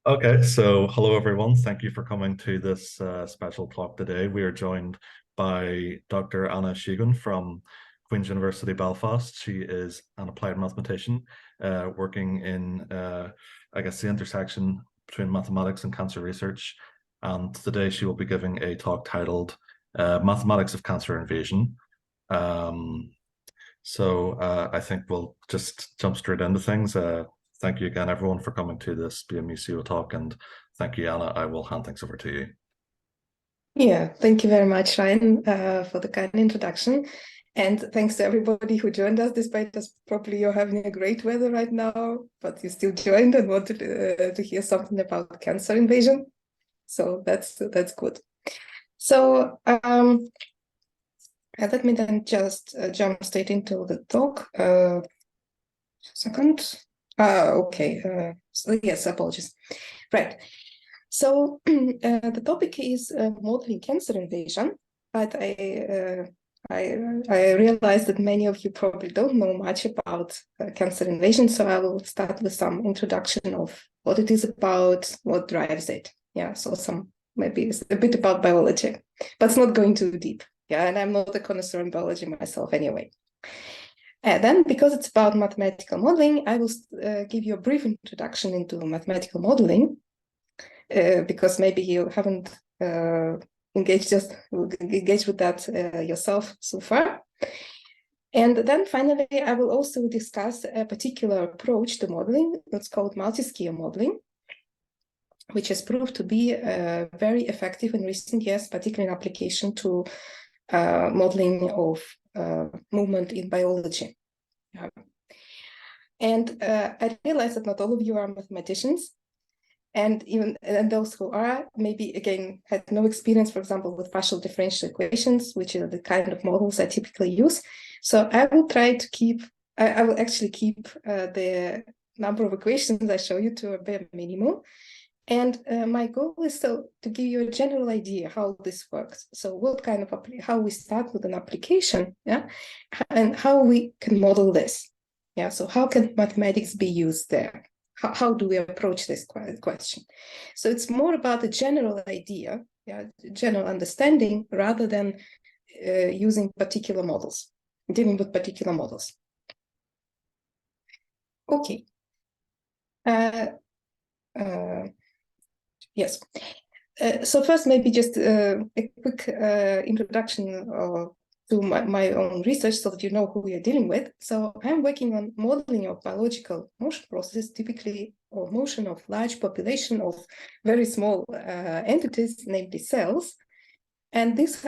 Okay, so hello everyone. Thank you for coming to this special talk today. We are joined by Dr. Anna Zhigun from Queen's University Belfast. She is an applied mathematician working in, I guess, the intersection between mathematics and cancer research. And today she will be giving a talk titled Mathematics of Cancer Invasion. Um, I think we'll just jump straight into things. Thank you again, everyone, for coming to this BMUCO talk, and thank you, Anna. I will hand things over to you. Yeah, thank you very much, Ryan, for the kind introduction. And thanks to everybody who joined us, despite us probably you're having a great weather right now, but you still joined and wanted to hear something about cancer invasion. So that's good. So let me then just jump straight into the talk. Second. Okay. So yes, apologies. Right. So the topic is modeling cancer invasion, but I realize that many of you probably don't know much about cancer invasion, so I will start with some introduction of what it is about, what drives it. Yeah, so maybe it's a bit about biology, but it's not going too deep. Yeah, and I'm not a connoisseur in biology myself anyway. Then, because it's about mathematical modeling, I will give you a brief introduction into mathematical modeling, because maybe you haven't engaged with that yourself so far. And then finally, I will also discuss a particular approach to modeling that's called multiscale modeling, which has proved to be very effective in recent years, particularly in application to modeling of movement in biology. And I realize that not all of you are mathematicians, and those who are maybe again had no experience, for example, with partial differential equations, which are the kind of models I typically use. So I will try to keep, I will actually keep the number of equations I show you to a bare minimum. And my goal is to give you a general idea how this works. So what kind of, how we start with an application, yeah, and how we can model this. Yeah, so how can mathematics be used there? How do we approach this question? So it's more about the general idea, yeah, general understanding, rather than using particular models, dealing with particular models. Okay. Yes. So first, maybe just a quick introduction to my own research so that you know who we are dealing with. So I'm working on modeling of biological motion processes, typically, or motion of large population of very small entities, namely cells. And this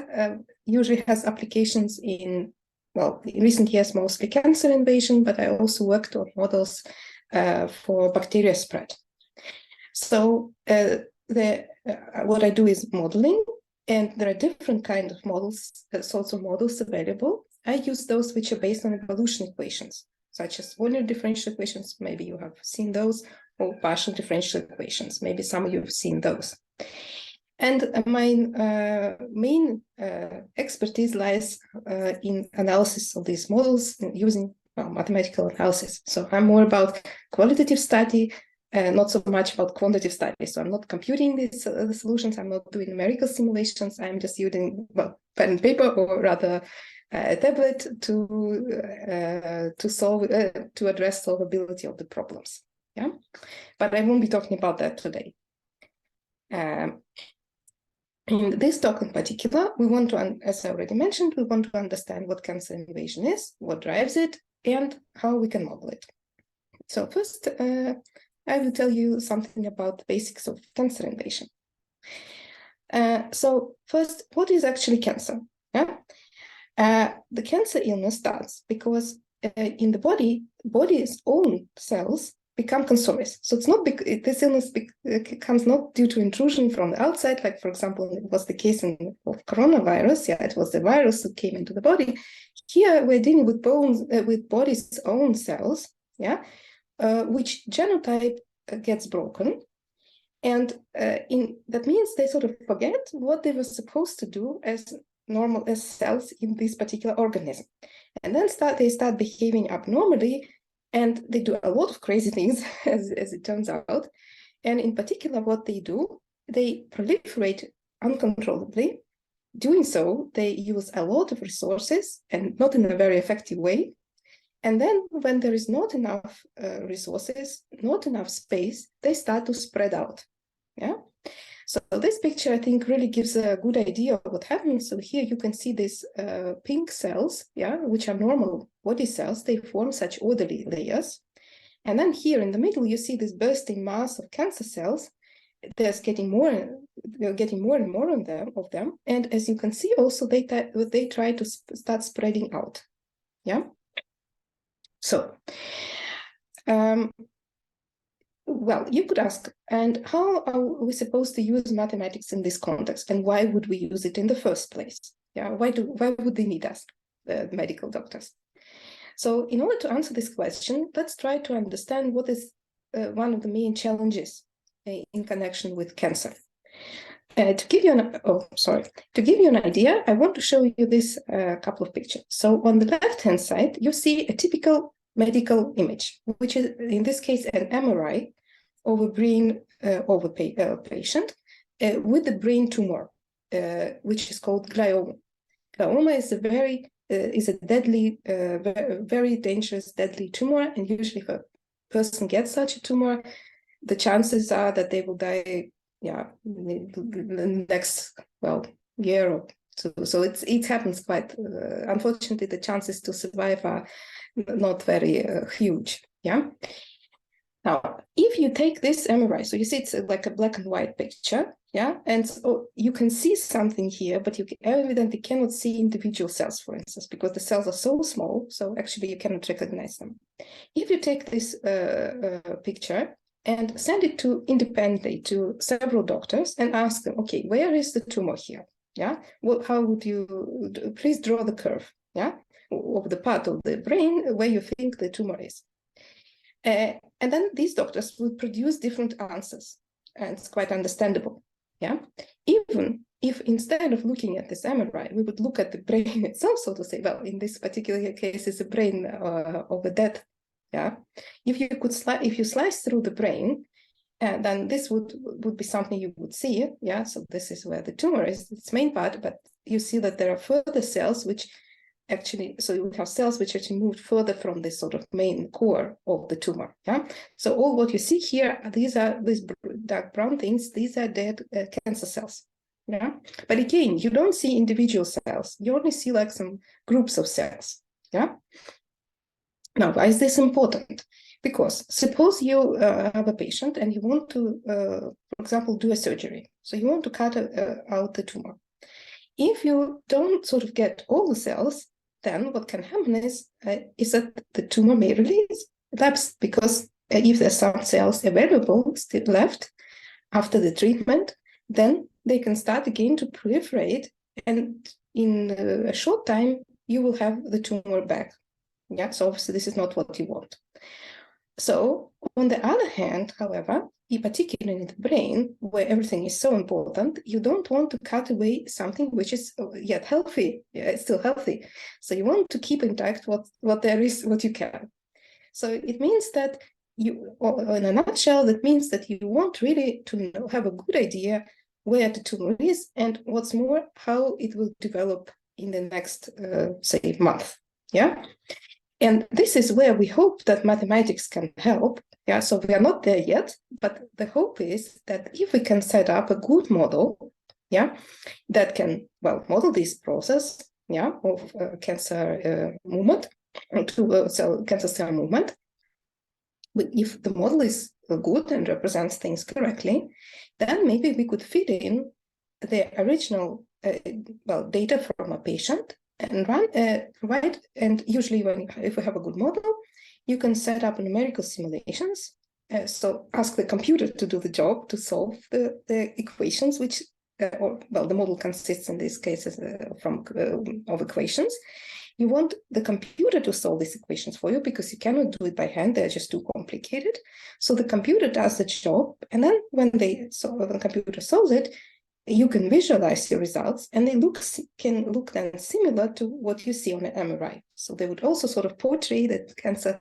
usually has applications in, well, in recent years, mostly cancer invasion, but I also worked on models for bacteria spread. So what I do is modeling, and there are different kinds of models, sorts of models available. I use those which are based on evolution equations, such as linear differential equations. Maybe you have seen those, or partial differential equations. Maybe some of you have seen those. And my main expertise lies in analysis of these models using mathematical analysis. So I'm more about qualitative study, not so much about quantitative studies. So I'm not computing these the solutions. I'm not doing numerical simulations. I'm just using, well, pen and paper, or rather a tablet to solve to address solvability of the problems. Yeah, but I won't be talking about that today. In this talk in particular, we want to, as I already mentioned, we want to understand what cancer invasion is, what drives it, and how we can model it. So first, I will tell you something about the basics of cancer invasion. So first, what is actually cancer? Yeah? The cancer illness starts because in the body's own cells become cancerous. So it's not this illness comes not due to intrusion from the outside, like for example, it was the case of coronavirus. Yeah, it was the virus that came into the body. Here we're dealing with with body's own cells. Yeah. Which genotype gets broken, and that means they sort of forget what they were supposed to do as cells in this particular organism, and then they start behaving abnormally, and they do a lot of crazy things, as it turns out, And in particular, what they do, they proliferate uncontrollably. Doing so, they use a lot of resources and not in a very effective way. And then when there is not enough resources, not enough space, they start to spread out. Yeah. So this picture, I think, really gives a good idea of what happens. So here you can see these pink cells, yeah, which are normal body cells. They form such orderly layers. And then here in the middle, you see this bursting mass of cancer cells. There's getting more and more of them. And as you can see, also they try to start spreading out. Yeah. So, well, you could ask, and how are we supposed to use mathematics in this context, and why would we use it in the first place? Yeah, why would they need us, the medical doctors? So, in order to answer this question, let's try to understand what is one of the main challenges in connection with cancer. To give you an idea, I want to show you this couple of pictures. So, on the left-hand side, you see a typical medical image, which is in this case an MRI of a brain of a patient with the brain tumor, which is called glioma. Glioma is a deadly, very dangerous, deadly tumor, and usually if a person gets such a tumor, the chances are that they will die, yeah, in the next year or two. So it happens quite. Unfortunately, the chances to survive are not very huge. Yeah. Now, if you take this MRI, so you see it's like a black and white picture, yeah, and so you can see something here, but you evidently cannot see individual cells, for instance, because the cells are so small, so actually you cannot recognize them. If you take this picture and send it independently to several doctors and ask them, okay, where is the tumor here? Yeah, well, how would you, please draw the curve, yeah, of the part of the brain where you think the tumor is. And then these doctors will produce different answers, and it's quite understandable. Yeah, even if instead of looking at this MRI, we would look at the brain itself, so to say. Well, in this particular case, it's a brain of a dead. Yeah, if you slice through the brain, then this would be something you would see. Yeah, so this is where the tumor is, its main part, but you see that there are further cells which actually, so you have cells which actually moved further from this sort of main core of the tumor. Yeah. So all what you see here, these dark brown things, these are dead cancer cells. Yeah. But again, you don't see individual cells. You only see like some groups of cells. Yeah. Now, why is this important? Because suppose you have a patient and you want to, for example, do a surgery. So you want to cut out the tumor. If you don't sort of get all the cells, then what can happen is that the tumor may relapse, because if there's some cells available still left after the treatment, then they can start again to proliferate, and in a short time you will have the tumor back. Yeah, so obviously this is not what you want. So on the other hand, however, particularly in the brain, where everything is so important, you don't want to cut away something which is yet healthy. Yeah, it's still healthy. So you want to keep intact what there is, what you can. So it means that in a nutshell, that means that you want really to have a good idea where the tumor is, and what's more, how it will develop in the next, say, month. Yeah. And this is where we hope that mathematics can help. Yeah, so we are not there yet, but the hope is that if we can set up a good model, yeah, that can, model this process, yeah, of cancer movement, cancer cell movement. If the model is good and represents things correctly, then maybe we could feed in the original, data from a patient and provide, and usually if we have a good model, you can set up numerical simulations. So ask the computer to do the job to solve the equations, which, the model consists in these cases of equations. You want the computer to solve these equations for you because you cannot do it by hand; they're just too complicated. So the computer does the job, and then when the computer solves it, you can visualize the results, and they can look then similar to what you see on an MRI. So they would also sort of portray the cancer,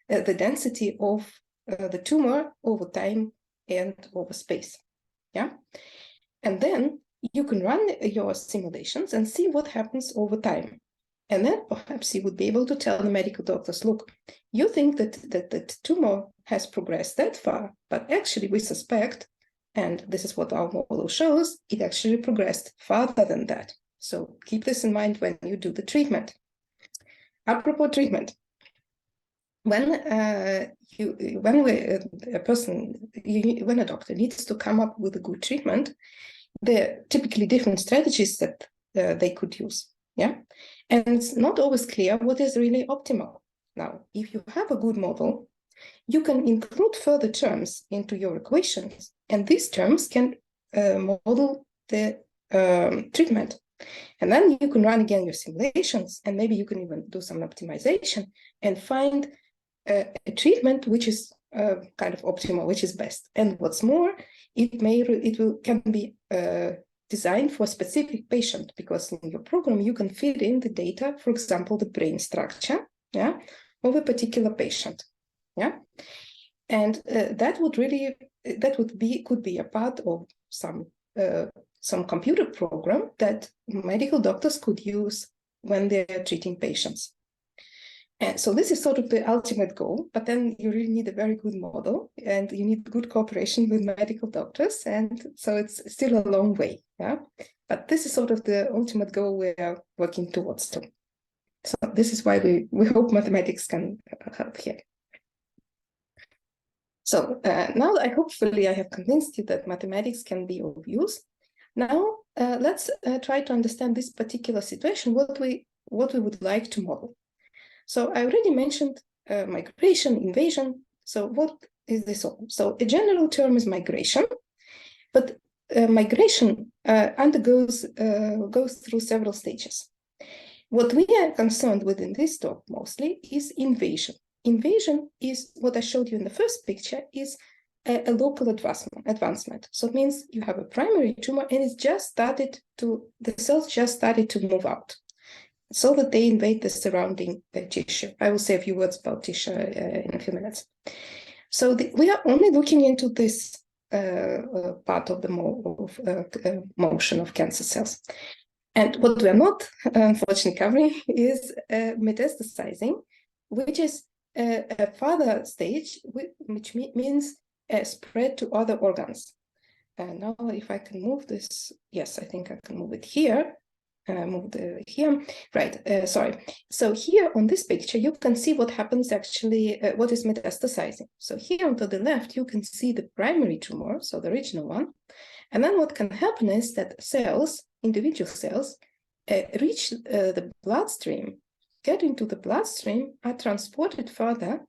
the density of the tumor over time and over space. Yeah, and then you can run your simulations and see what happens over time. And then perhaps you would be able to tell the medical doctors, look, you think that the tumor has progressed that far, but actually we suspect, and this is what our model shows, it actually progressed farther than that. So keep this in mind when you do the treatment. Apropos treatment, when a doctor needs to come up with a good treatment, there are typically different strategies that they could use. Yeah, and it's not always clear what is really optimal. Now, if you have a good model, you can include further terms into your equations, and these terms can model the treatment. And then you can run again your simulations, and maybe you can even do some optimization and find a treatment which is kind of optimal, which is best. And what's more, can be designed for a specific patient, because in your program you can feed in the data, for example, the brain structure, yeah, of a particular patient, yeah, and could be a part of some computer program that medical doctors could use when they're treating patients. And so this is sort of the ultimate goal, but then you really need a very good model, and you need good cooperation with medical doctors, and so it's still a long way, yeah? But this is sort of the ultimate goal we're working towards too. So this is why we hope mathematics can help here. So now hopefully I have convinced you that mathematics can be of use. Now let's try to understand this particular situation, what we would like to model. So I already mentioned migration, invasion. So what is this all? So a general term is migration, but migration goes through several stages. What we are concerned with in this talk mostly is invasion. Invasion is what I showed you in the first picture, is a local advancement. So it means you have a primary tumor and the cells just started to move out, so that they invade the surrounding tissue. I will say a few words about tissue in a few minutes. So we are only looking into this part of the motion of cancer cells. And what we're not, unfortunately, covering is metastasizing, which is a further stage, which means spread to other organs. Now, if I can move this, yes, I think I can move it here. Here, right, sorry. So here on this picture, you can see what happens actually, what is metastasizing. So here on to the left, you can see the primary tumor, so the original one. And then what can happen is that cells, individual cells, reach the bloodstream, get into the bloodstream, are transported further,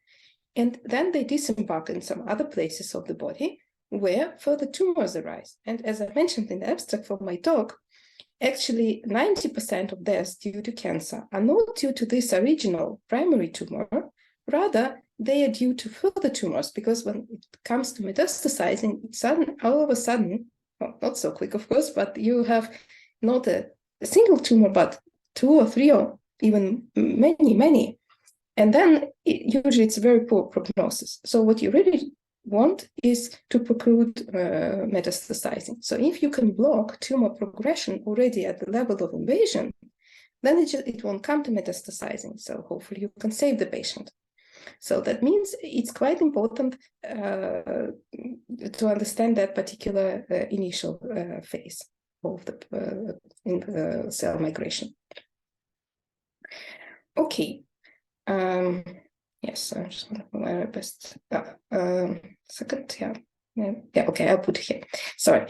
and then they disembark in some other places of the body where further tumors arise. And as I mentioned in the abstract for my talk, actually 90% of deaths due to cancer are not due to this original primary tumor, rather they are due to further tumors, because when it comes to metastasizing, all of a sudden, well, not so quick of course, but you have not a single tumor, but 2 or 3 or even many. And then usually it's a very poor prognosis. So what you really want is to preclude metastasizing. So if you can block tumor progression already at the level of invasion, then it won't come to metastasizing. So hopefully you can save the patient. So that means it's quite important to understand that particular initial phase of the cell migration. Okay. Yes, I'm just going to my best. Second, yeah, okay, I'll put it here. Sorry.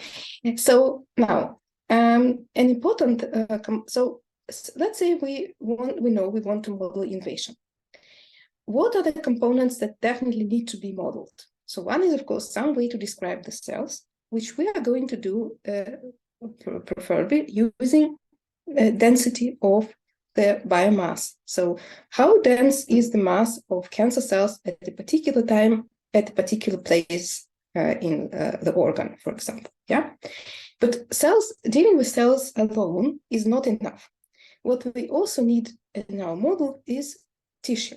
So now, an important. So let's say we want to model invasion. What are the components that definitely need to be modeled? So one is, of course, some way to describe the cells, which we are going to do preferably using density of the biomass. So how dense is the mass of cancer cells at a particular time, at a particular place in the organ, for example, yeah? But dealing with cells alone is not enough. What we also need in our model is tissue.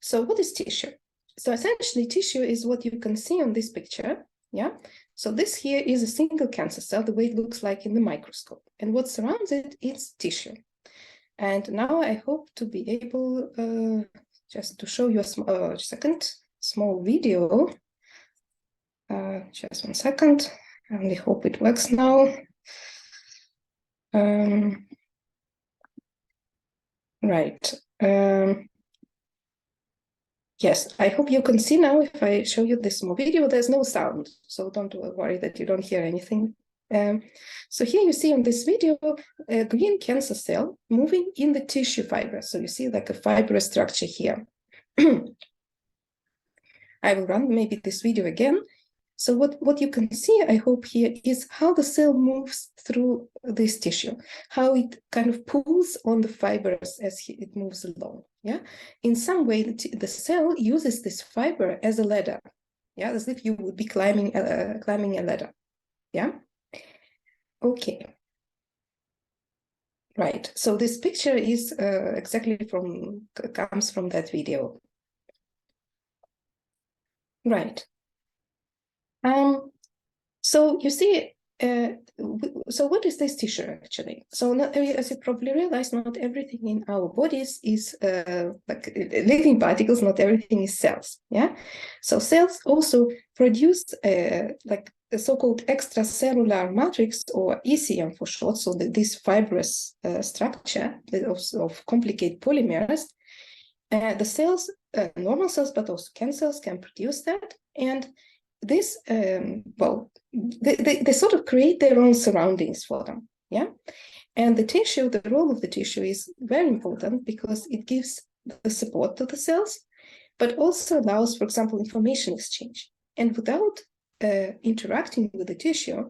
So what is tissue? So essentially tissue is what you can see on this picture, Yeah, so this here is a single cancer cell, the way it looks like in the microscope. And what surrounds it is tissue. And now I hope to be able just to show you a small video. Just 1 second. I only hope it works now. Right. Yes, I hope you can see now if I show you this small video. There's no sound, so don't worry that you don't hear anything. So here you see on this video a green cancer cell moving in the tissue fiber. So you see like a fibrous structure here. I will run maybe this video again. So what you can see, I hope here, is how the cell moves through this tissue, how it kind of pulls on the fibers as it moves along. Yeah, in some way, the cell uses this fiber as a ladder. Yeah, as if you would be climbing a ladder. Yeah. Okay. Right. So this picture is exactly comes from that video. Right. So you see, so what is this tissue actually? So as you probably realize, not everything in our bodies is like living particles, not everything is cells, yeah? So cells also produce like the so-called extracellular matrix, or ECM for short, so this fibrous structure of complicated polymers. The cells, normal cells, but also cancer cells can produce that, and this, well, they sort of create their own surroundings for them, yeah? And the tissue, the role of the tissue is very important because it gives the support to the cells, but also allows, for example, information exchange. And without interacting with the tissue,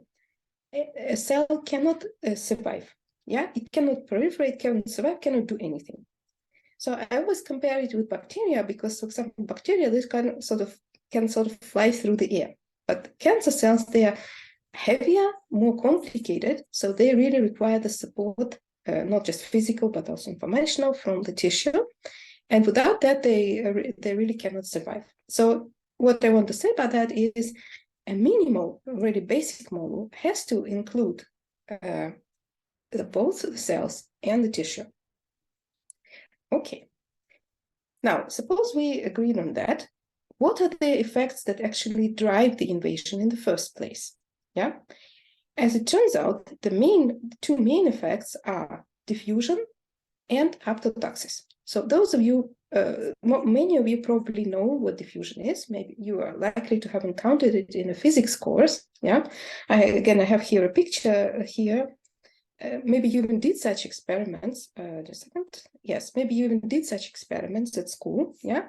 a cell cannot survive, yeah? It cannot proliferate, cannot survive, cannot do anything. So I always compare it with bacteria because, for example, bacteria, this kind of can sort of fly through the air. But cancer cells, they are heavier, more complicated, so they really require the support, not just physical, but also informational from the tissue. And without that, they really cannot survive. So what I want to say about that is a minimal, really basic model has to include both the cells and the tissue. Okay. Now, suppose we agreed on that. What are the effects that actually drive the invasion in the first place? Yeah. As it turns out, the two main effects are diffusion and apoptosis. So those of you, many of you probably know what diffusion is. Maybe you are likely to have encountered it in a physics course. Yeah. I have here a picture here. Maybe you even did such experiments. Just a second. Yes, maybe you even did such experiments at school. Yeah.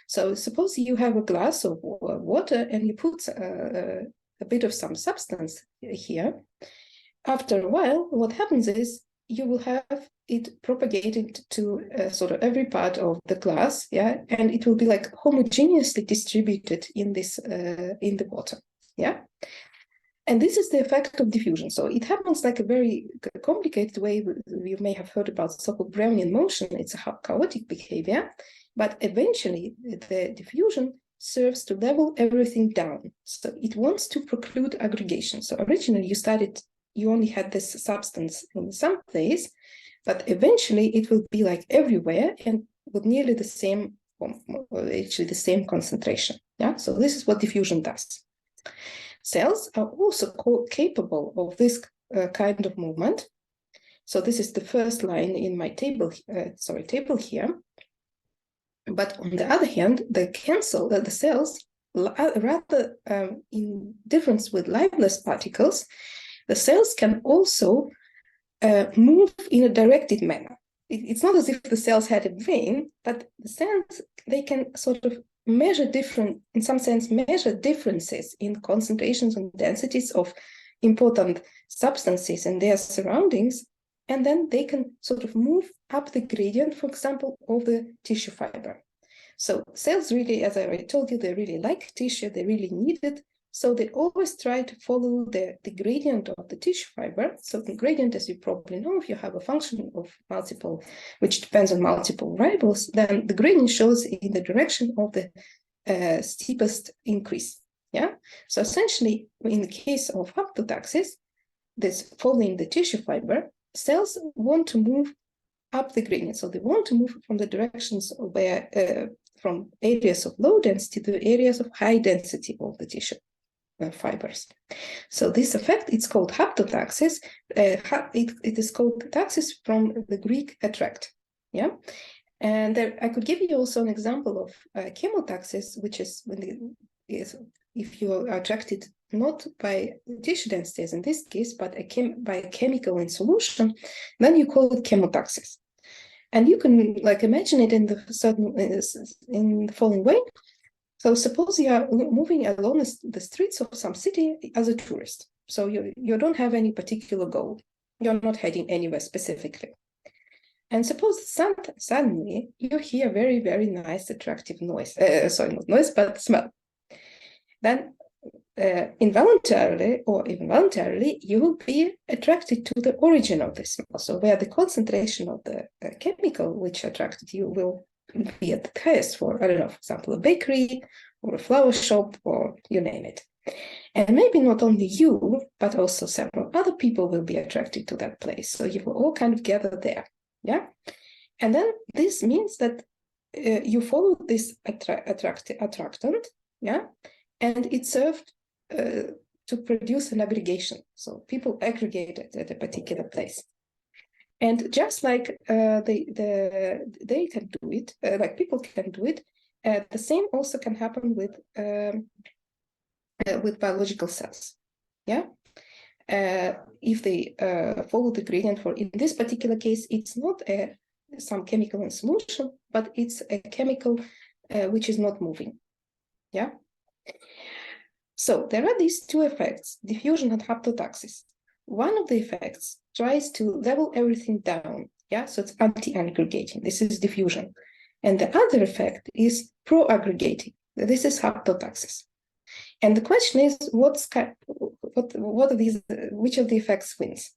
So suppose you have a glass of water and you put a bit of some substance here. After a while, what happens is you will have it propagated to sort of every part of the glass. Yeah, and it will be like homogeneously distributed in this in the water. Yeah. And this is the effect of diffusion. So it happens like a very complicated way. You may have heard about so-called Brownian motion. It's a chaotic behavior, but eventually the diffusion serves to level everything down. So it wants to preclude aggregation. So originally you only had this substance in some place, but eventually it will be like everywhere and with nearly the same, actually the same concentration. Yeah. So this is what diffusion does. Cells are also capable of this kind of movement. So this is the first line in my table here. But on the other hand, the cells, rather in difference with lifeless particles, the cells can also move in a directed manner. It's not as if the cells had a brain, but the cells, they can sort of measure differences in concentrations and densities of important substances and their surroundings, and then they can sort of move up the gradient, for example, of the tissue fiber. So cells really, as I already told you, they really like tissue, they really need it, so they always try to follow the gradient of the tissue fiber. So the gradient, as you probably know, if you have a function of multiple, which depends on multiple variables, then the gradient shows in the direction of the steepest increase. Yeah, so essentially, in the case of haptotaxis, this following the tissue fiber, cells want to move up the gradient. So they want to move from the directions where from areas of low density to areas of high density of the tissue fibers. So this effect, it's called haptotaxis. It is called taxis from the Greek attract. Yeah, and there, I could give you also an example of chemotaxis, which is when if you are attracted not by tissue density, as in this case, but by a chemical in solution, then you call it chemotaxis. And you can like imagine it in the following way. So suppose you are moving along the streets of some city as a tourist. So you don't have any particular goal. You're not heading anywhere specifically. And suppose suddenly you hear very, very nice, attractive noise. Sorry, not noise, but smell. Then involuntarily or involuntarily, you will be attracted to the origin of the smell. So where the concentration of the chemical which attracted you will be at the highest for, I don't know, for example, a bakery or a flower shop or you name it. And maybe not only you, but also several other people will be attracted to that place. So you will all kind of gather there. Yeah. And then this means that you follow this attractant. Yeah. And it served to produce an aggregation. So people aggregated at a particular place. And just like they can do it, like people can do it, the same also can happen with biological cells. Yeah. If they follow the gradient for, in this particular case, it's not some chemical in solution, but it's a chemical which is not moving. Yeah. So there are these two effects, diffusion and haptotaxis. One of the effects tries to level everything down. Yeah, so it's anti-aggregating. This is diffusion. And the other effect is pro-aggregating. This is haptotaxis. And the question is, what are these? Which of the effects wins?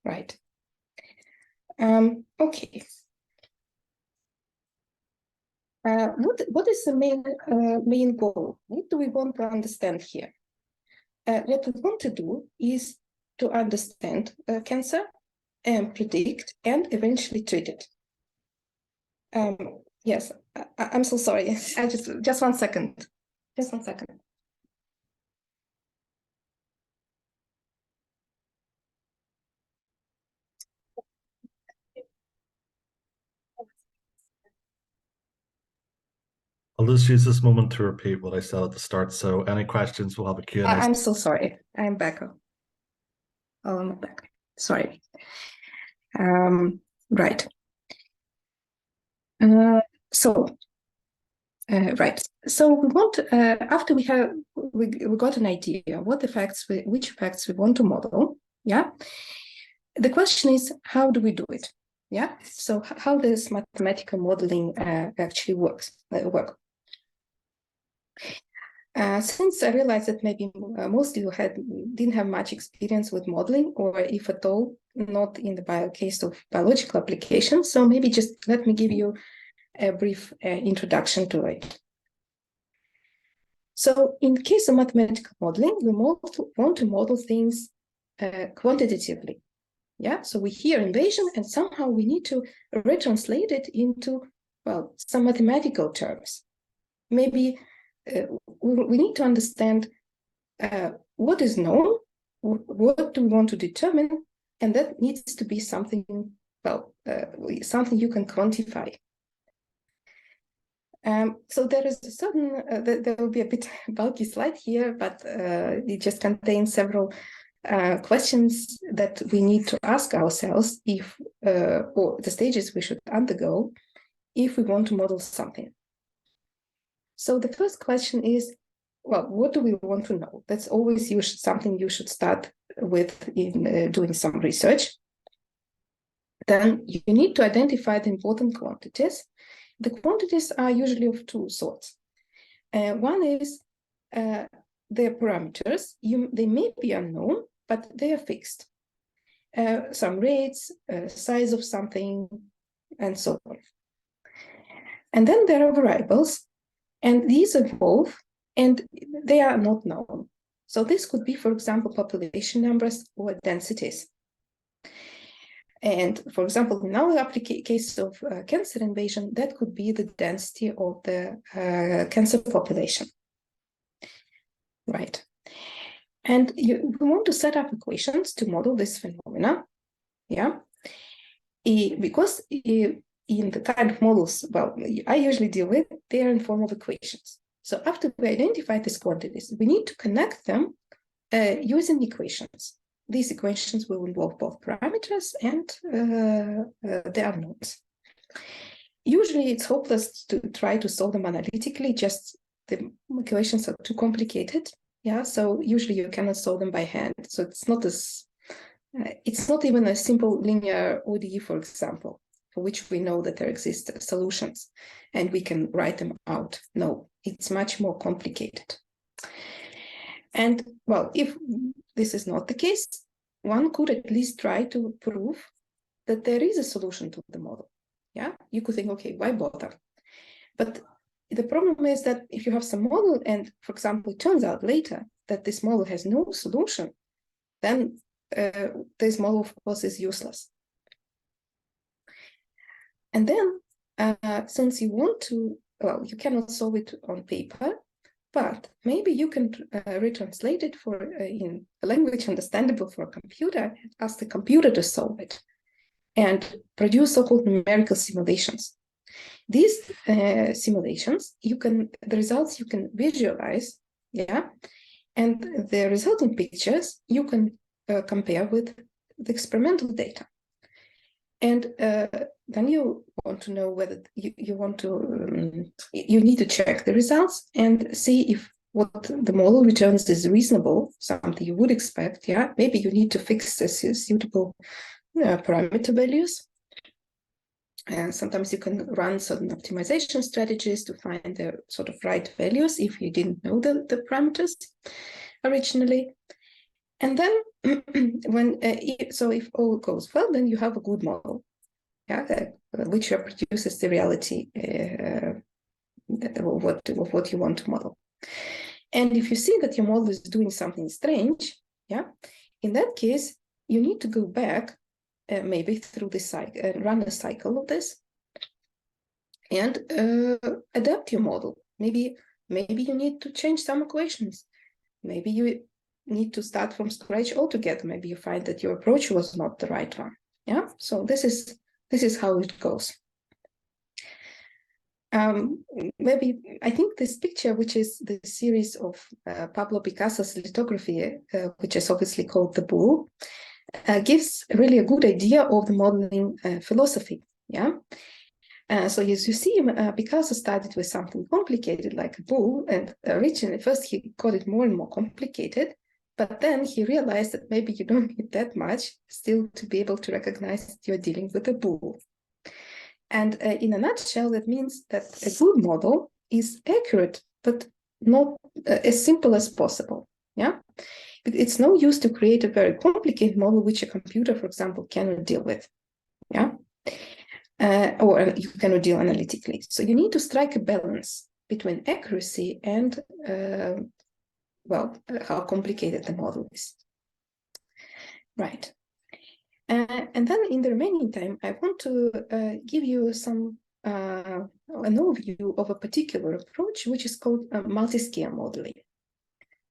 Right. Okay. What is the main goal? What do we want to understand here? What we want to do is to understand cancer and predict and eventually treat it. Yes, I'm so sorry. I just 1 second. Just 1 second. I'll just use this moment to repeat what I said at the start. So any questions, we'll have a Q&A. I'm so sorry. I'm back. Oh, I'm back. Sorry. Right. Right. So we want after we got an idea which effects we want to model. Yeah. The question is, how do we do it? Yeah. So how does mathematical modeling actually work? Since I realized that maybe most of you didn't have much experience with modeling, or if at all, not in the case of biological applications. So maybe just let me give you a brief introduction to it. So in the case of mathematical modeling, we want to model things quantitatively. Yeah, so we hear invasion and somehow we need to retranslate it into, well, some mathematical terms. Maybe we need to understand what is known, what do we want to determine, and that needs to be something, well, something you can quantify. So there is a certain, there will be a bit bulky slide here, but it just contains several questions that we need to ask ourselves if, or the stages we should undergo if we want to model something. So the first question is, well, what do we want to know? That's always something you should start with in doing some research. Then you need to identify the important quantities. The quantities are usually of two sorts. One is their parameters. They may be unknown, but they are fixed. Some rates, size of something, and so on. And then there are variables, and these evolve and they are not known. So this could be, for example, population numbers or densities. And for example, in our case of cancer invasion, that could be the density of the cancer population. Right. And we want to set up equations to model this phenomena. Yeah. Because in the kind of models, well, I usually deal with, they are in form of equations. So after we identify these quantities, we need to connect them using equations. These equations will involve both parameters and the unknowns. Usually it's hopeless to try to solve them analytically, just the equations are too complicated. Yeah, so usually you cannot solve them by hand. So it's not even a simple linear ODE, for example, for which we know that there exist solutions and we can write them out. No, it's much more complicated. And well, if this is not the case, one could at least try to prove that there is a solution to the model. Yeah, you could think, okay, why bother? But the problem is that if you have some model and, for example, it turns out later that this model has no solution, then this model, of course, is useless. And then, since you want to, well, you cannot solve it on paper, but maybe you can retranslate it in a language understandable for a computer, ask the computer to solve it, and produce so-called numerical simulations. These simulations, the results you can visualize, yeah, and the resulting pictures you can compare with the experimental data. And then you want to know whether you need to check the results and see if what the model returns is reasonable, something you would expect. Yeah, maybe you need to fix the suitable parameter values. And sometimes you can run certain optimization strategies to find the sort of right values if you didn't know the parameters originally. And then if all goes well, then you have a good model, yeah, which reproduces the reality of what you want to model. And if you see that your model is doing something strange, yeah, in that case, you need to go back maybe through this cycle and run a cycle of this and adapt your model. Maybe you need to change some equations. Maybe you need to start from scratch altogether. Maybe you find that your approach was not the right one. Yeah, so this is how it goes. Maybe I think this picture, which is the series of Pablo Picasso's lithography, which is obviously called The Bull, gives really a good idea of the modeling philosophy. Yeah. So as you see, Picasso started with something complicated like a bull, and originally first he got it more and more complicated, but then he realized that maybe you don't need that much still to be able to recognize that you're dealing with a bull. And in a nutshell, that means that a good model is accurate, but not as simple as possible. Yeah, it's no use to create a very complicated model which a computer, for example, cannot deal with. Yeah, or you cannot deal analytically. So you need to strike a balance between accuracy and how complicated the model is. Right. And then in the remaining time, I want to give you an overview of a particular approach, which is called multiscale modeling.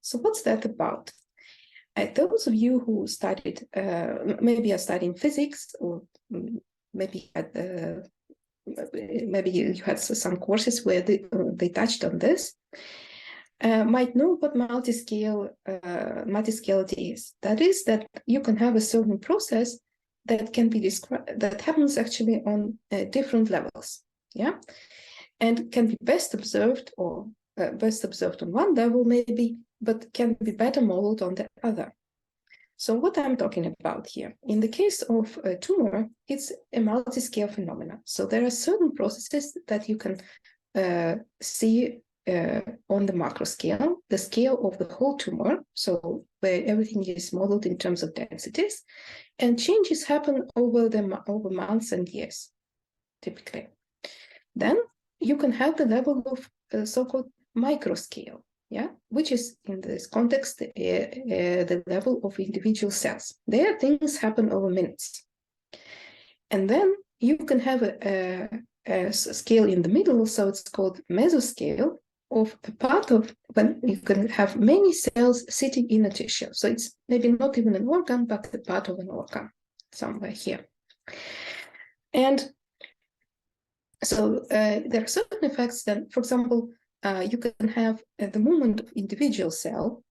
So what's that about? Those of you who studied, maybe are studying physics, or maybe you had some courses where they touched on this, might know what multiscality is. That is that you can have a certain process that can be described, that happens actually on different levels, yeah, and can be best observed on one level maybe, but can be better modeled on the other. So what I'm talking about here, in the case of a tumor, it's a multiscale phenomenon. So there are certain processes that you can see on the macro scale, the scale of the whole tumor, so where everything is modeled in terms of densities, and changes happen over months and years, typically. Then you can have the level of so-called micro scale, yeah, which is in this context the level of individual cells. There, things happen over minutes. And then you can have a scale in the middle, so it's called mesoscale, of a part of when you can have many cells sitting in a tissue. So it's maybe not even an organ, but a part of an organ somewhere here. And so there are certain effects that, for example, you can have the movement of individual cell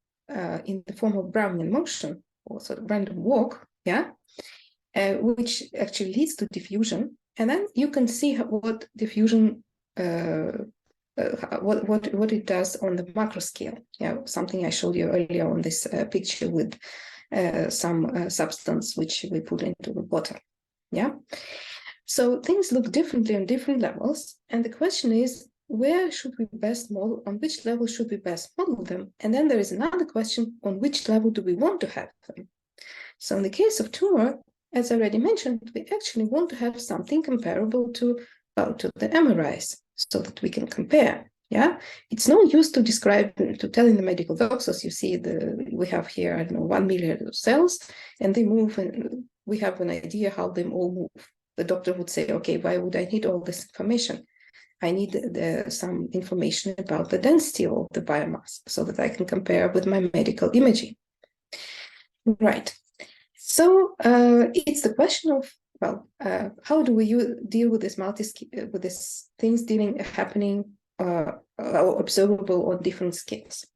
in the form of Brownian motion or sort of random walk, yeah, which actually leads to diffusion. And then you can see what diffusion, what it does on the macro scale. Yeah, something I showed you earlier on this picture with some substance which we put into the water. Yeah. So things look differently on different levels. And the question is, where should we best model, on which level should we best model them? And then there is another question, on which level do we want to have them? So in the case of tumor, as I already mentioned, we actually want to have something comparable to the MRIs so that we can compare. Yeah, it's no use to describe, to telling the medical doctors, you see, we have here, I don't know, 1 million cells, and they move, and we have an idea how they all move. The doctor would say, okay, why would I need all this information? I need some information about the density of the biomass so that I can compare with my medical imaging. Right. So it's the question of, well, how do we deal with this with these things happening or observable on different scales?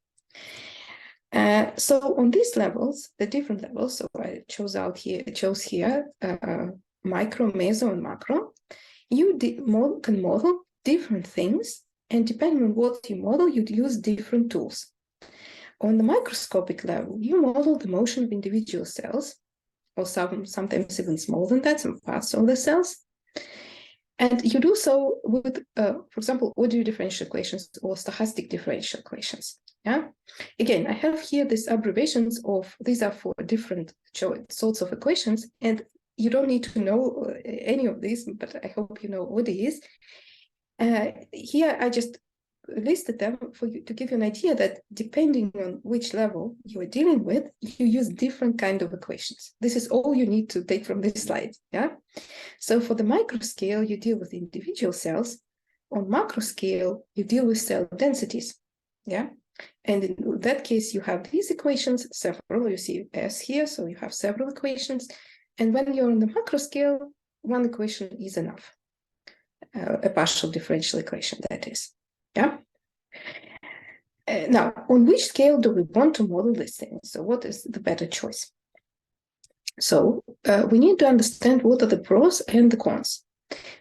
So on these levels, the different levels, so I chose here micro, meso, and macro. You can model different things, and depending on what you model, you'd use different tools. On the microscopic level, you model the motion of individual cells, or sometimes even smaller than that, some parts of the cells. And you do so with, for example, ordinary differential equations or stochastic differential equations. Yeah. Again, I have here these abbreviations of, these are for different sorts of equations, and you don't need to know any of these, but I hope you know what it is. Here, I just listed them for you to give you an idea that depending on which level you are dealing with, you use different kind of equations. This is all you need to take from this slide. Yeah. So for the micro scale, you deal with individual cells. On macro scale, you deal with cell densities. Yeah. And in that case, you have these equations, several, you see S here, so you have several equations. And when you're on the macro scale, one equation is enough. A partial differential equation, that is. Yeah. Now, on which scale do we want to model this thing? So what is the better choice? So we need to understand what are the pros and the cons.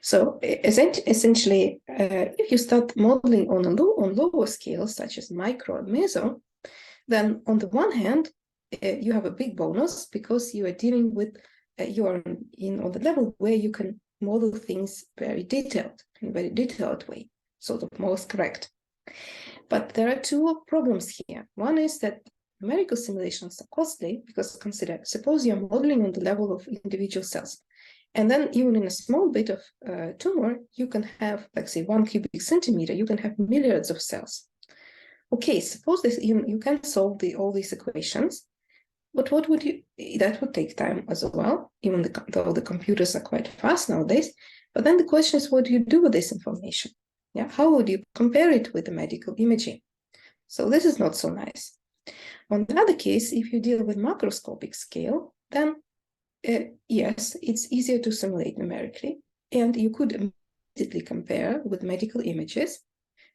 So essentially, if you start modeling on lower scales, such as micro and meso, then on the one hand, you have a big bonus because you are dealing with, you are on the level where you can model things very detailed, in a very detailed way, sort of most correct. But there are two problems here. One is that numerical simulations are costly because consider, suppose you're modeling on the level of individual cells. And then even in a small bit of tumor, you can have, like say, 1 cubic centimeter, you can have milliards of cells. Okay, suppose this, you can solve all these equations, but what would that would take time as well, even though the computers are quite fast nowadays. But then the question is, what do you do with this information? Yeah, how would you compare it with the medical imaging? So this is not so nice. On the other case, if you deal with macroscopic scale, then yes, it's easier to simulate numerically, and you could immediately compare with medical images.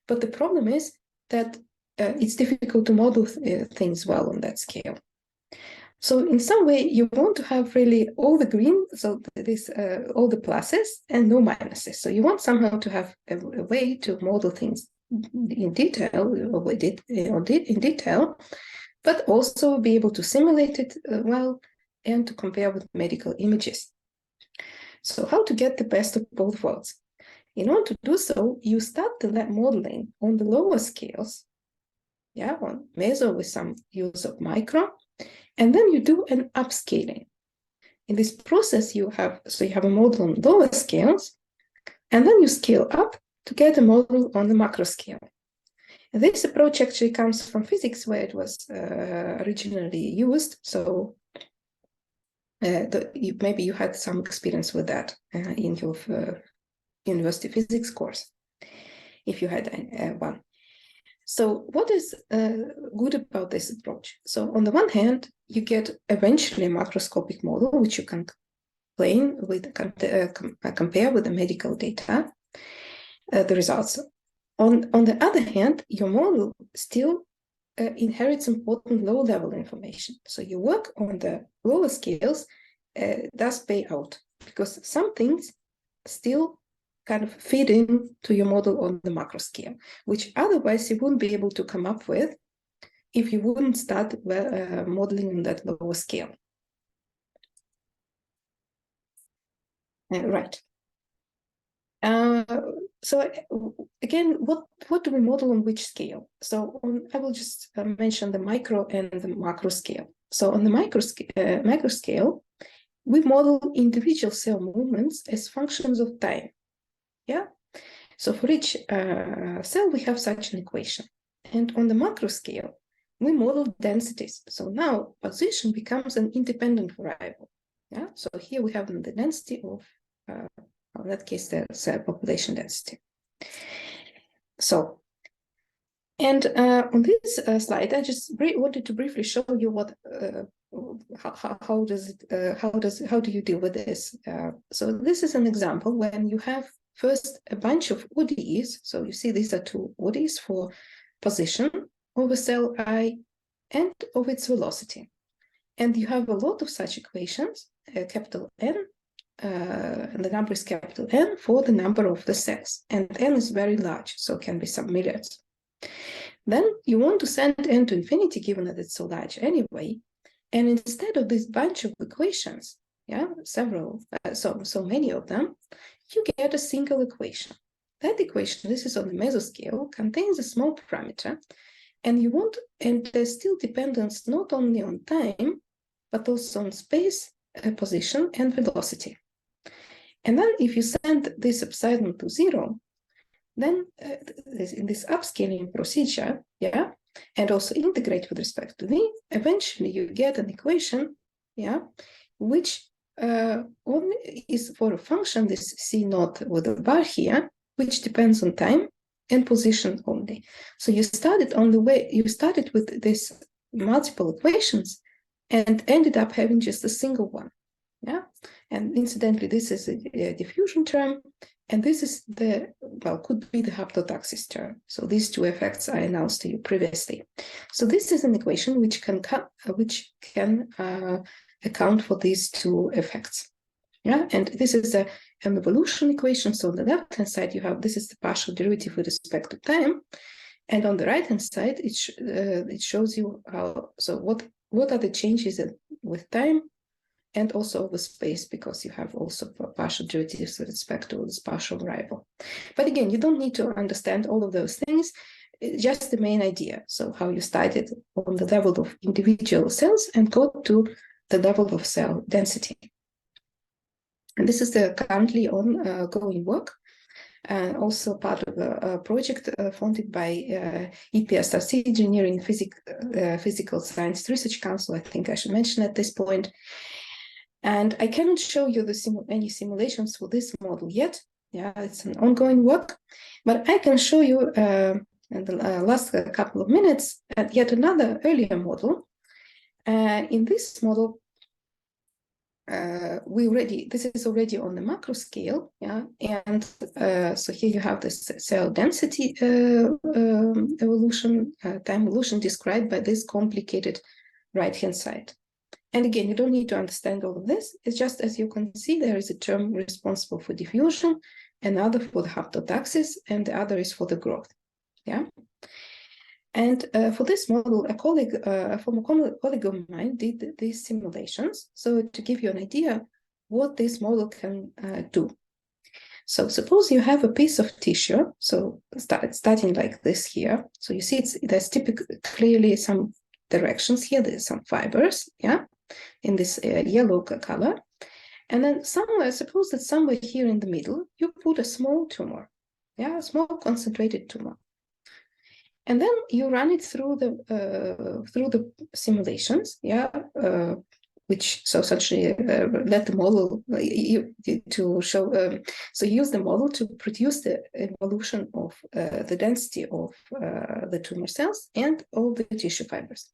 But the problem is that it's difficult to model things well on that scale. So in some way, you want to have really all the green, so this all the pluses and no minuses. So you want somehow to have a way to model things in detail, in detail, but also be able to simulate it well and to compare with medical images. So how to get the best of both worlds? In order to do so, you start the modeling on the lower scales, yeah, on meso with some use of micro, and then you do an upscaling. In this process, you have a model on lower scales, and then you scale up to get a model on the macro scale. This approach actually comes from physics, where it was originally used. So maybe you had some experience with that in your university physics course, if you had one. So what is good about this approach? So on the one hand, you get eventually a macroscopic model, which you can compare with the medical data, the results. On the other hand, your model still inherits important low-level information. So your work on the lower scales does pay out, because some things still kind of feed in to your model on the macro scale, which otherwise you wouldn't be able to come up with if you wouldn't start modeling on that lower scale. Right. So again, what do we model on which scale? So I will just mention the micro and the macro scale. So on the micro scale, we model individual cell movements as functions of time. Yeah. So for each cell, we have such an equation. And on the macro scale, we model densities. So now position becomes an independent variable. Yeah. So here we have the density of, in that case, the cell population density. So, and on this slide, I just wanted to briefly show you what how do you deal with this? So this is an example when you have first a bunch of ODEs. So you see these are two ODEs for position of a cell I and of its velocity. And you have a lot of such equations, capital N, and the number is capital N for the number of the cells. And N is very large, so it can be some millions. Then you want to send N to infinity, given that it's so large anyway. And instead of this bunch of equations, yeah, several, so many of them, you get a single equation. That equation, this is on the mesoscale, contains a small parameter, and there's still dependence not only on time, but also on space, position, and velocity. And then if you send this epsilon to 0, then in this upscaling procedure, yeah, and also integrate with respect to v, eventually you get an equation, yeah, which only is for a function, this c naught with a bar here, which depends on time and position only. So you started with this multiple equations and ended up having just a single one, yeah. And incidentally, this is a diffusion term, and this is could be the haptotaxis term. So these two effects I announced to you previously. So this is an equation which can account for these two effects. Yeah, and this is an evolution equation. So on the left-hand side, you have, this is the partial derivative with respect to time. And on the right-hand side, it shows you how, so what are the changes with time and also with space, because you have also partial derivatives with respect to this partial variable. But again, you don't need to understand all of those things, just the main idea. So how you started on the level of individual cells and go to the level of cell density. And this is the currently ongoing work, and also part of a project funded by EPSRC, Engineering Physical Science Research Council, I think I should mention at this point. And I cannot show you any simulations for this model yet. Yeah, it's an ongoing work, but I can show you in the last couple of minutes yet another earlier model. In this model, this is already on the macro scale, yeah, and so here you have this cell density evolution, time evolution described by this complicated right-hand side. And again, you don't need to understand all of this. It's just, as you can see, there is a term responsible for diffusion, another for the haptotaxis, and the other is for the growth. Yeah. And for this model, a former colleague of mine did these simulations. So to give you an idea what this model can do. So suppose you have a piece of tissue. So starting like this here. So you see there's clearly some directions here. There's some fibers, yeah, in this yellow color. And then suppose that somewhere here in the middle, you put a small tumor, yeah, a small concentrated tumor. And then you run it through the simulations, yeah, which so essentially let the model to show. So use the model to produce the evolution of the density of the tumor cells and all the tissue fibers.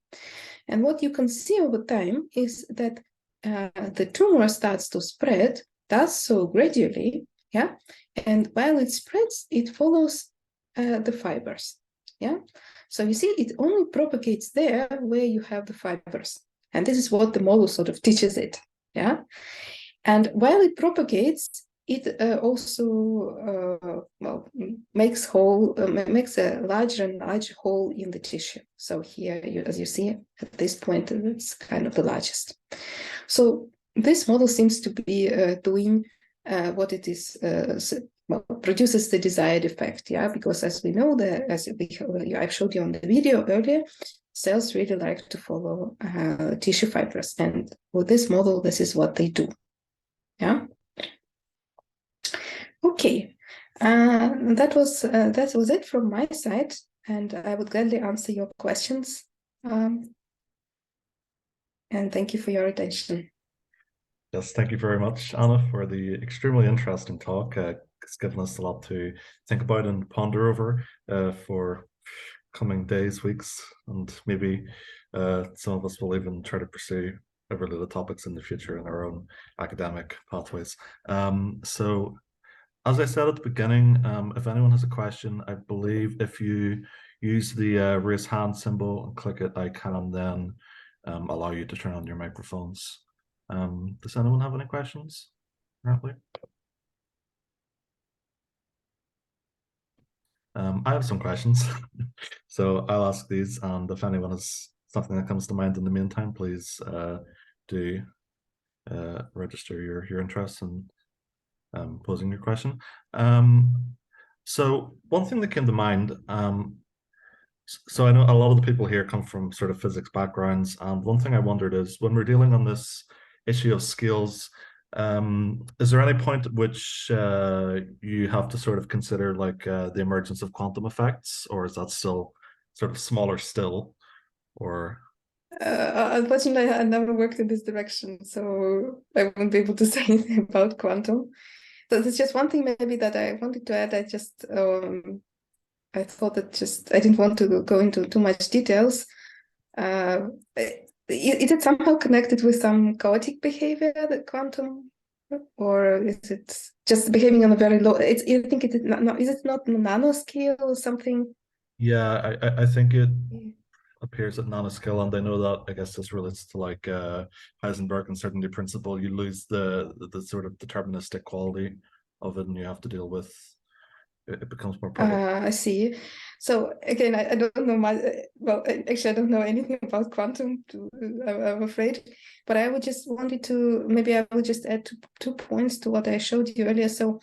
And what you can see over time is that the tumor starts to spread, does so gradually, yeah, and while it spreads, it follows the fibers. Yeah, so you see, it only propagates there where you have the fibers, and this is what the model sort of teaches it. Yeah, and while it propagates, it also makes a larger and larger hole in the tissue. So here, as you see, at this point, it's kind of the largest. So this model seems to be doing what it is. Produces the desired effect, yeah, because as we know, I showed you on the video earlier, cells really like to follow tissue fibers, and with this model, this is what they do. Yeah. Okay, that was it from my side, and I would gladly answer your questions. And thank you for your attention. Yes, thank you very much, Anna, for the extremely interesting talk. It's given us a lot to think about and ponder over for coming days, weeks, and maybe some of us will even try to pursue related topics in the future in our own academic pathways. So, as I said at the beginning, if anyone has a question, I believe if you use the raise hand symbol and click it, I can then allow you to turn on your microphones. Does anyone have any questions currently? I have some questions, so I'll ask these, and if anyone has something that comes to mind in the meantime, please do register your interest in posing your question. So one thing that came to mind, so I know a lot of the people here come from sort of physics backgrounds, and one thing I wondered is when we're dealing on this issue of scales, is there any point at which you have to sort of consider like the emergence of quantum effects, or is that still sort of smaller still, or? Unfortunately, I never worked in this direction, so I won't be able to say anything about quantum. So there's just one thing maybe that I wanted to add. I thought that I didn't want to go into too much details. Is it somehow connected with some chaotic behavior, the quantum, or is it just behaving on a very low? I think it is not. Is it not nanoscale or something? Yeah, I think it appears at nanoscale, and I know that I guess this relates to like Heisenberg uncertainty principle. You lose the sort of deterministic quality of it, and you have to deal with it becomes more probable. I see. So again, I don't know actually I don't know anything about quantum, I'm afraid, but I would just wanted to, maybe I would just add two points to what I showed you earlier. So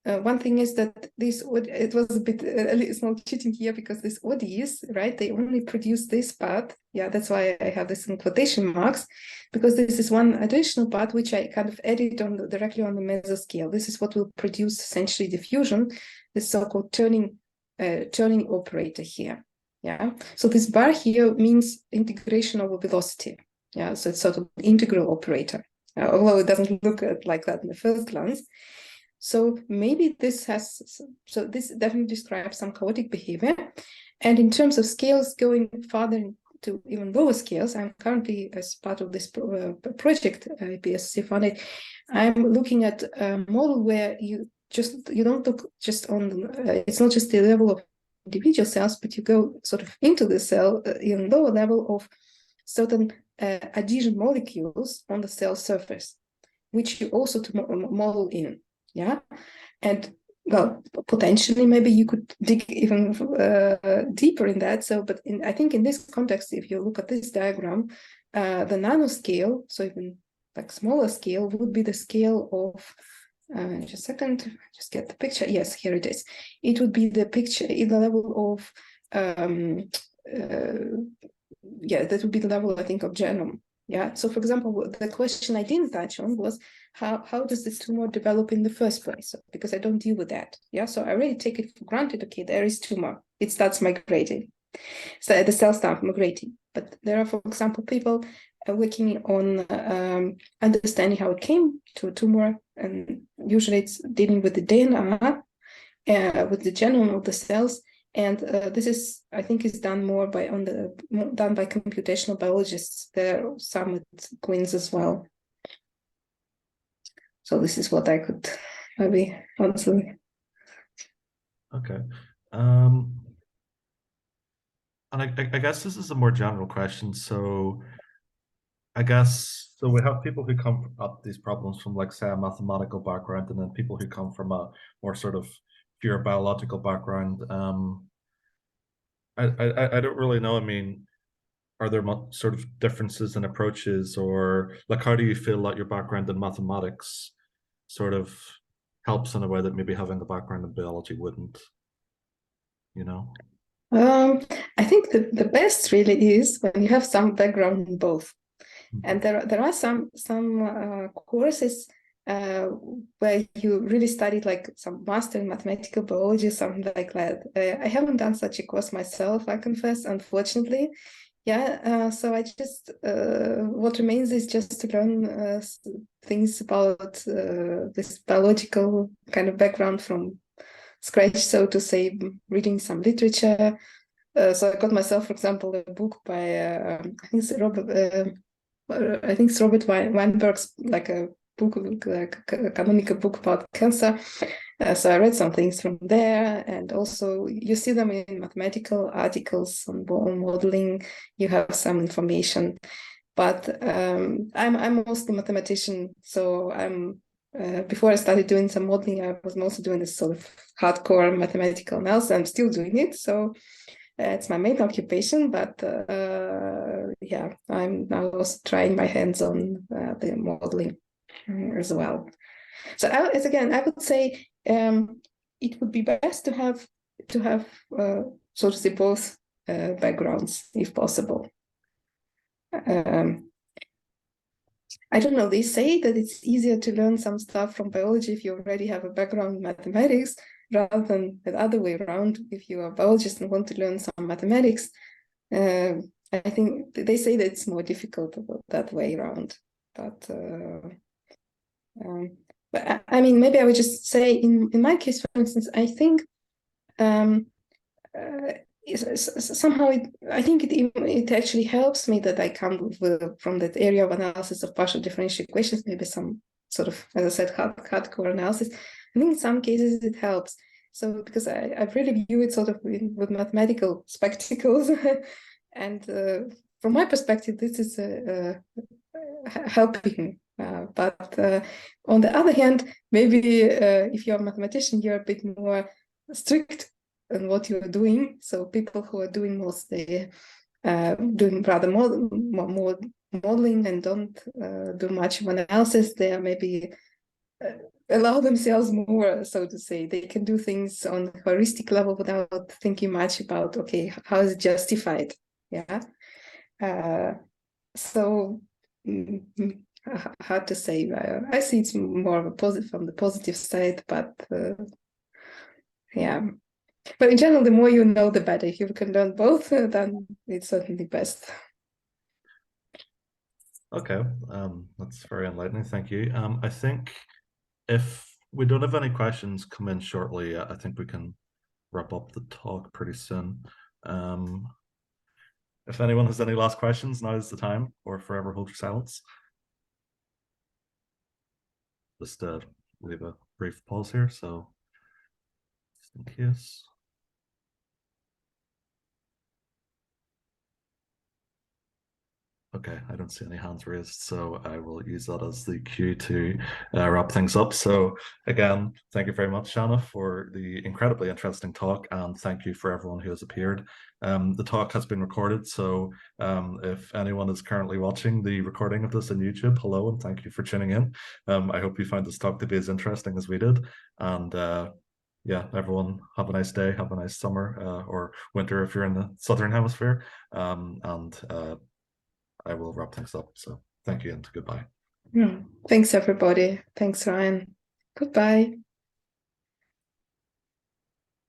one thing is that it was a bit small cheating here, because these ODs, right, they only produce this part. Yeah, that's why I have this in quotation marks, because this is one additional part which I kind of added directly on the mesoscale. This is what will produce essentially diffusion, the so-called turning operator here. Yeah, so this bar here means integration over velocity. Yeah, so it's sort of integral operator, although it doesn't look like that in the first glance. So maybe this definitely describes some chaotic behavior. And in terms of scales going farther to even lower scales, I'm currently, as part of this project, IPSC funded, I'm looking at a model where you don't look just on, it's not just the level of individual cells, but you go sort of into the cell in lower level of certain adhesion molecules on the cell surface, which you also model in. Yeah, and well, potentially maybe you could dig even deeper in that. So, but I think in this context, if you look at this diagram, the nanoscale, so even like smaller scale, would be the scale of, just a second, just get the picture. Yes, here it is. It would be the picture in the level of, yeah, that would be the level, I think, of genome. Yeah, so for example, the question I didn't touch on was how does this tumor develop in the first place? Because I don't deal with that. Yeah, so I really take it for granted. Okay, there is tumor. It starts migrating. So the cells start migrating. But there are, for example, people working on understanding how it came to a tumor, and usually it's dealing with the DNA, with the genome of the cells. And this is, I think, is done more by done by computational biologists. There are some at Queen's as well. So this is what I could maybe answer. Okay. And I guess this is a more general question. So I guess so we have people who come up these problems from, like, say, a mathematical background, and then people who come from a more sort of pure biological background. I don't really know. I mean, are there sort of differences in approaches, or like how do you feel that your background in mathematics sort of helps in a way that maybe having a background in biology wouldn't, you know? I think the best really is when you have some background in both. And there are some courses where you really studied like some master in mathematical biology, something like that. I haven't done such a course myself, I confess, unfortunately. Yeah, so I just what remains is just to learn things about this biological kind of background from scratch, so to say, reading some literature. So I got myself, for example, a book by I think it's Robert Weinberg's, like a book, like a canonical book about cancer. So I read some things from there, and also you see them in mathematical articles on modeling. You have some information, but I'm mostly a mathematician. So before I started doing some modeling, I was mostly doing this sort of hardcore mathematical analysis. I'm still doing it, so it's my main occupation, but yeah, I'm now also trying my hands on the modeling as well. So I would say it would be best to have so to say both backgrounds if possible. I don't know, they say that it's easier to learn some stuff from biology if you already have a background in mathematics, rather than the other way around. If you are a biologist and want to learn some mathematics, I think they say that it's more difficult that way around. But I mean, maybe I would just say in my case, for instance, I think somehow I think it actually helps me that I come from that area of analysis of partial differential equations, maybe some sort of, as I said, hardcore analysis. I think in some cases it helps. So because I really view it sort of with mathematical spectacles, and from my perspective, this is helping. But on the other hand, maybe if you're a mathematician, you're a bit more strict in what you're doing. So people who are doing mostly doing rather more modeling and don't do much of analysis, they are maybe allow themselves more, so to say. They can do things on a heuristic level without thinking much about, okay, how is it justified? Yeah. So hard to say. I see it's more of a positive from the positive side, but yeah. But in general, the more you know, the better. If you can learn both, then it's certainly best. Okay, that's very enlightening. Thank you. I think if we don't have any questions come in shortly, I think we can wrap up the talk pretty soon. If anyone has any last questions, now is the time, or forever hold your silence. Just leave a brief pause here, so just in case. Okay, I don't see any hands raised, so I will use that as the cue to wrap things up. So again, thank you very much, Shanna, for the incredibly interesting talk, and thank you for everyone who has appeared. The talk has been recorded, so if anyone is currently watching the recording of this on YouTube, hello, and thank you for tuning in. I hope you found this talk to be as interesting as we did, and yeah, everyone have a nice day, have a nice summer or winter if you're in the Southern Hemisphere, and I will wrap things up. So thank you and goodbye. Thanks, everybody. Thanks, Ryan. Goodbye.